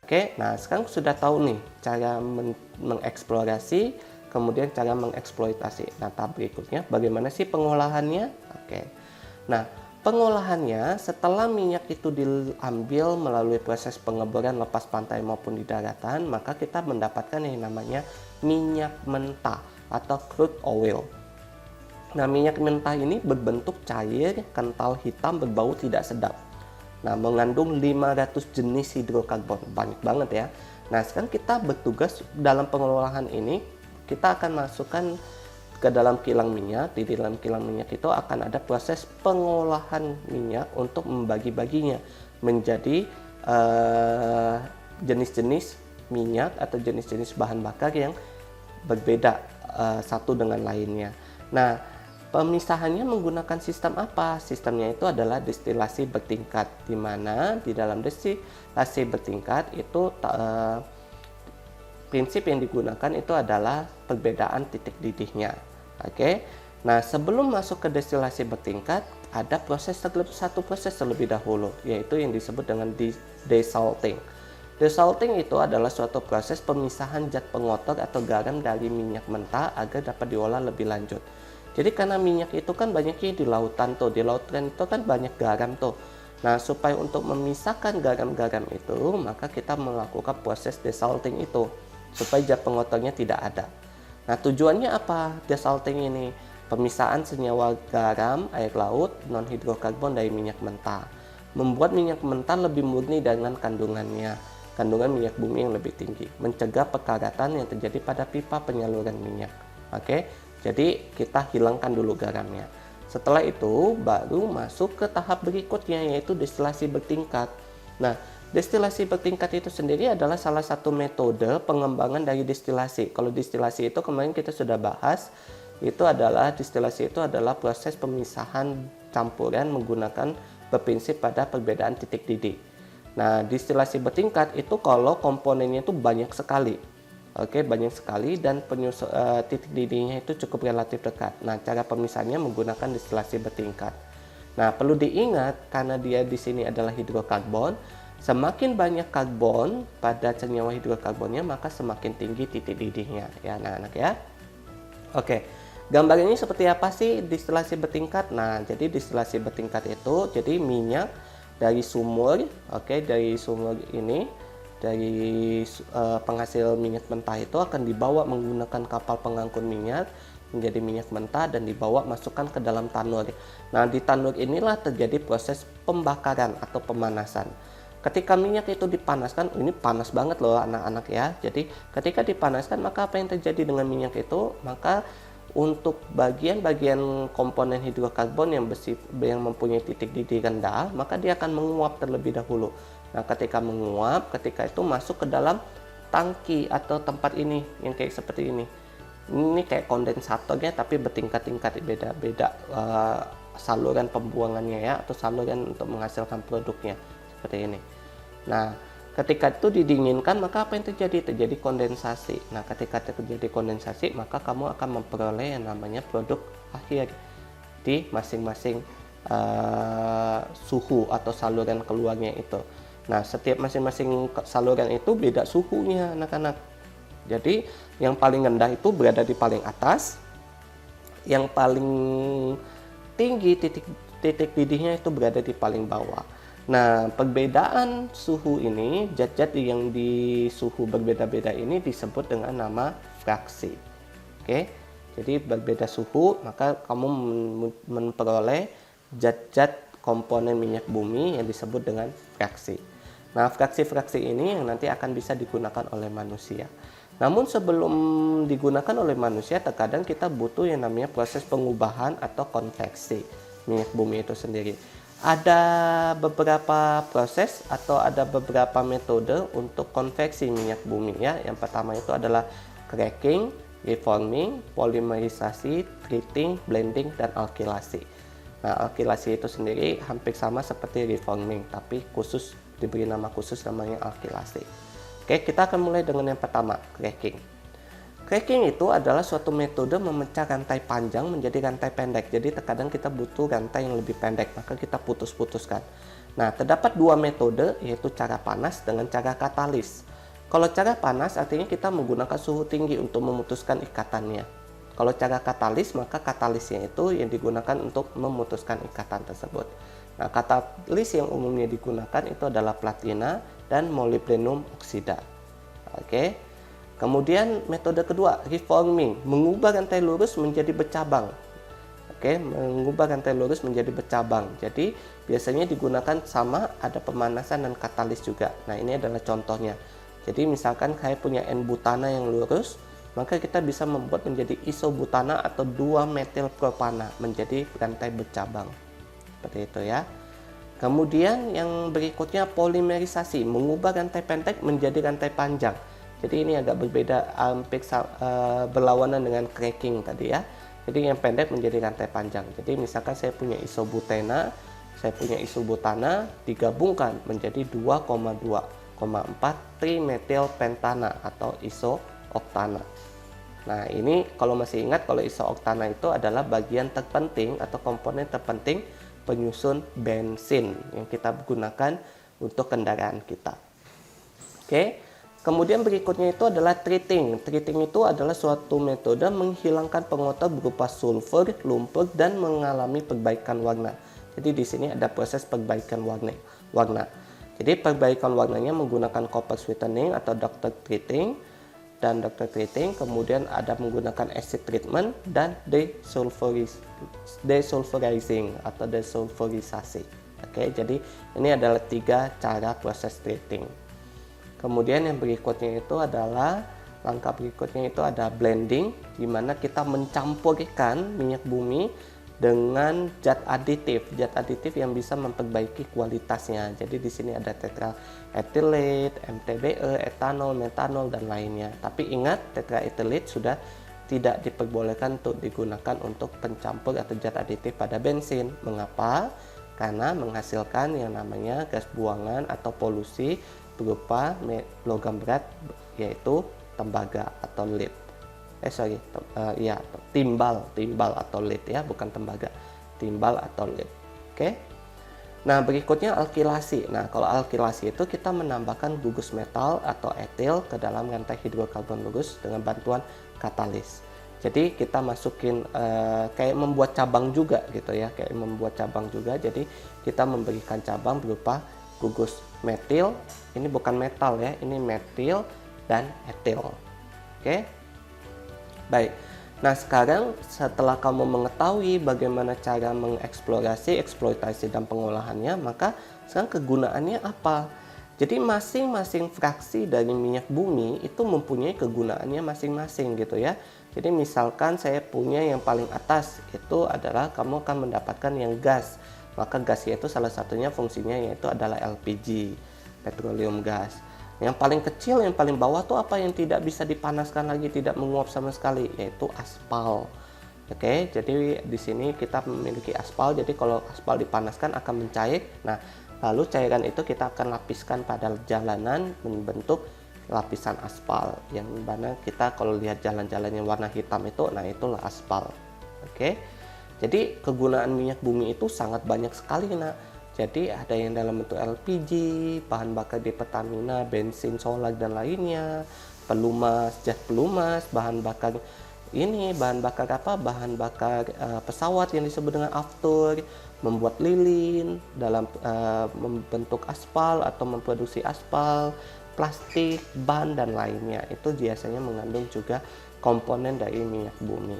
Oke, nah sekarang sudah tahu nih cara mengeksplorasi, kemudian cara mengeksploitasi. Nah, tahap berikutnya bagaimana sih pengolahannya? Oke. Nah, pengolahannya setelah minyak itu diambil melalui proses pengeboran lepas pantai maupun di daratan, maka kita mendapatkan yang namanya minyak mentah atau crude oil. Nah, minyak mentah ini berbentuk cair, kental, hitam, berbau tidak sedap. Nah, mengandung 500 jenis hidrokarbon, banyak banget ya. Nah, sekarang kita bertugas dalam pengolahan ini, kita akan masukkan ke dalam kilang minyak. Di dalam kilang minyak itu akan ada proses pengolahan minyak untuk membagi-baginya menjadi jenis-jenis minyak atau jenis-jenis bahan bakar yang berbeda satu dengan lainnya. Nah, pemisahannya menggunakan sistem apa? Sistemnya itu adalah destilasi bertingkat, di mana di dalam destilasi bertingkat itu prinsip yang digunakan itu adalah perbedaan titik didihnya. Oke. Nah, sebelum masuk ke destilasi bertingkat, ada satu proses terlebih dahulu, yaitu yang disebut dengan desalting. Desalting itu adalah suatu proses pemisahan zat pengotor atau garam dari minyak mentah agar dapat diolah lebih lanjut. Jadi karena minyak itu kan banyaknya di lautan tuh, di lautan itu kan banyak garam tuh. Nah, supaya untuk memisahkan garam-garam itu, maka kita melakukan proses desalting itu, supaya zat pengotornya tidak ada. Nah, tujuannya apa desalting ini? Pemisahan senyawa garam, air laut, non-hidrokarbon dari minyak mentah. Membuat minyak mentah lebih murni dengan kandungan minyak bumi yang lebih tinggi. Mencegah pekaratan yang terjadi pada pipa penyaluran minyak. Oke. Jadi kita hilangkan dulu garamnya. Setelah itu baru masuk ke tahap berikutnya, yaitu destilasi bertingkat. Nah, destilasi bertingkat itu sendiri adalah salah satu metode pengembangan dari destilasi. Kalau destilasi itu kemarin kita sudah bahas, destilasi itu adalah proses pemisahan campuran menggunakan berprinsip pada perbedaan titik didih. Nah, destilasi bertingkat itu kalau komponennya itu banyak sekali. Oke, banyak sekali dan titik didihnya itu cukup relatif dekat. Nah, cara pemisahannya menggunakan destilasi bertingkat. Nah, perlu diingat karena dia di sini adalah hidrokarbon, semakin banyak karbon pada senyawa hidrokarbonnya maka semakin tinggi titik didihnya ya anak-anak ya. Oke. Gambar ini seperti apa sih destilasi bertingkat? Nah, jadi destilasi bertingkat itu jadi minyak dari sumur, dari sumur ini dari penghasil minyak mentah itu akan dibawa menggunakan kapal pengangkut minyak menjadi minyak mentah dan dibawa masukkan ke dalam tanur. Nah, di tanur inilah terjadi proses pembakaran atau pemanasan. Ketika minyak itu dipanaskan, ini panas banget loh anak-anak ya. Jadi ketika dipanaskan maka apa yang terjadi dengan minyak itu? Maka untuk bagian-bagian komponen hidrokarbon yang mempunyai titik didih rendah, maka dia akan menguap terlebih dahulu. Nah, ketika menguap, ketika itu masuk ke dalam tangki atau tempat ini yang kayak seperti ini. Ini kayak kondensatornya tapi bertingkat-tingkat, beda-beda saluran pembuangannya ya, atau saluran untuk menghasilkan produknya seperti ini. Nah, ketika itu didinginkan maka apa yang terjadi? Terjadi kondensasi. Nah, ketika terjadi kondensasi maka kamu akan memperoleh yang namanya produk akhir di masing-masing suhu atau saluran keluarnya itu. Nah, setiap masing-masing saluran itu beda suhunya anak-anak. Jadi yang paling rendah itu berada di paling atas, yang paling tinggi titik didihnya itu berada di paling bawah. Nah, perbedaan suhu ini, zat-zat yang di suhu berbeda-beda ini disebut dengan nama fraksi. Oke, jadi berbeda suhu maka kamu memperoleh zat-zat komponen minyak bumi yang disebut dengan fraksi. Nah, fraksi-fraksi ini yang nanti akan bisa digunakan oleh manusia. Namun sebelum digunakan oleh manusia, terkadang kita butuh yang namanya proses pengubahan atau konveksi minyak bumi itu sendiri. Ada beberapa proses atau ada beberapa metode untuk konveksi minyak bumi ya. Yang pertama itu adalah cracking, reforming, polimerisasi, treating, blending, dan alkilasi. Nah, alkilasi itu sendiri hampir sama seperti reforming, tapi diberi nama khusus namanya alkilasi. Oke, kita akan mulai dengan yang pertama, cracking. Cracking itu adalah suatu metode memecah rantai panjang menjadi rantai pendek. Jadi terkadang kita butuh rantai yang lebih pendek, maka kita putus-putuskan. Nah, terdapat dua metode, yaitu cara panas dengan cara katalis. Kalau cara panas artinya kita menggunakan suhu tinggi untuk memutuskan ikatannya. Kalau cara katalis, maka katalisnya itu yang digunakan untuk memutuskan ikatan tersebut. Nah, katalis yang umumnya digunakan itu adalah platina dan molybdenum oksida. Oke. Kemudian metode kedua, reforming, mengubah rantai lurus menjadi bercabang. Oke, mengubah rantai lurus menjadi bercabang. Jadi biasanya digunakan sama, ada pemanasan dan katalis juga. Nah, ini adalah contohnya. Jadi misalkan saya punya N-butana yang lurus, maka kita bisa membuat menjadi isobutana atau 2-metilpropana menjadi rantai bercabang. Seperti itu ya. Kemudian yang berikutnya polimerisasi, mengubah rantai pendek menjadi rantai panjang. Jadi ini agak berbeda, hampir berlawanan dengan cracking tadi ya. Jadi yang pendek menjadi rantai panjang. Jadi misalkan saya punya isobutena, saya punya isobutana, digabungkan menjadi 2,2,4 trimetilpentana atau isooktana. Nah, ini kalau masih ingat, kalau isooktana itu adalah bagian terpenting atau komponen terpenting penyusun bensin yang kita gunakan untuk kendaraan kita. Oke. Kemudian berikutnya itu adalah treating. Treating itu adalah suatu metode menghilangkan pengotor berupa sulfur, lumpur, dan mengalami perbaikan warna. Jadi di sini ada proses perbaikan warna. Jadi perbaikan warnanya menggunakan copper sweetening atau doctor treating dan doctor treating. Kemudian ada menggunakan acid treatment dan desulfurizing atau desulfurisasi. Oke, jadi ini adalah 3 cara proses treating. Kemudian yang berikutnya itu adalah langkah berikutnya itu ada blending, di mana kita mencampurkan minyak bumi dengan zat aditif yang bisa memperbaiki kualitasnya. Jadi di sini ada tetraethylate, MTBE, etanol, metanol dan lainnya. Tapi ingat, tetraethylate sudah tidak diperbolehkan untuk digunakan untuk pencampur atau zat aditif pada bensin. Mengapa? Karena menghasilkan yang namanya gas buangan atau polusi berupa logam berat, yaitu tembaga atau lead. Timbal atau lead ya, bukan tembaga. Timbal atau lead. Oke. Nah, berikutnya alkilasi. Nah, kalau alkilasi itu kita menambahkan gugus metal atau etil ke dalam rantai hidrokarbon lurus dengan bantuan katalis. Jadi kita masukin kayak membuat cabang juga gitu ya, Jadi kita memberikan cabang berupa gugus metil, ini bukan metal ya, ini metil dan etil. Oke. Baik. Nah, sekarang setelah kamu mengetahui bagaimana cara mengeksplorasi, eksploitasi dan pengolahannya, maka sekarang kegunaannya apa? Jadi masing-masing fraksi dari minyak bumi itu mempunyai kegunaannya masing-masing gitu ya. Jadi misalkan saya punya yang paling atas itu adalah kamu akan mendapatkan yang gas. Maka gasnya itu salah satunya fungsinya yaitu adalah LPG, petroleum gas. Yang paling kecil, yang paling bawah tuh apa yang tidak bisa dipanaskan lagi, tidak menguap sama sekali, yaitu aspal. Oke, jadi di sini kita memiliki aspal. Jadi kalau aspal dipanaskan akan mencair. Nah, lalu cairan itu kita akan lapiskan pada jalanan membentuk lapisan aspal. Yang mana kita kalau lihat jalan-jalan yang warna hitam itu, nah itulah aspal. Oke. Jadi kegunaan minyak bumi itu sangat banyak sekali. Nah, jadi ada yang dalam bentuk LPG, bahan bakar di Pertamina, bensin, solar dan lainnya, pelumas, jas pelumas, bahan bakar pesawat yang disebut dengan aftur, membuat lilin dalam membentuk aspal atau memproduksi aspal, plastik, ban dan lainnya. Itu biasanya mengandung juga komponen dari minyak bumi.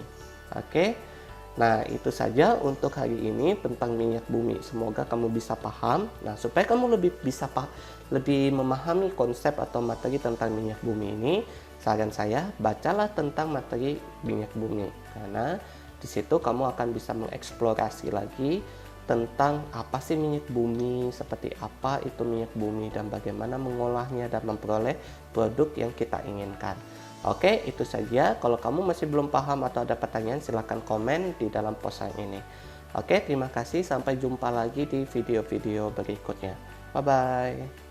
Oke. Nah, itu saja untuk hari ini tentang minyak bumi. Semoga kamu bisa paham. Nah, supaya kamu lebih memahami konsep atau materi tentang minyak bumi ini, saran saya bacalah tentang materi minyak bumi. Karena di situ kamu akan bisa mengeksplorasi lagi tentang apa sih minyak bumi, seperti apa itu minyak bumi dan bagaimana mengolahnya dan memperoleh produk yang kita inginkan. Oke, itu saja. Kalau kamu masih belum paham atau ada pertanyaan, silahkan komen di dalam postingan ini. Oke, terima kasih. Sampai jumpa lagi di video-video berikutnya. Bye-bye.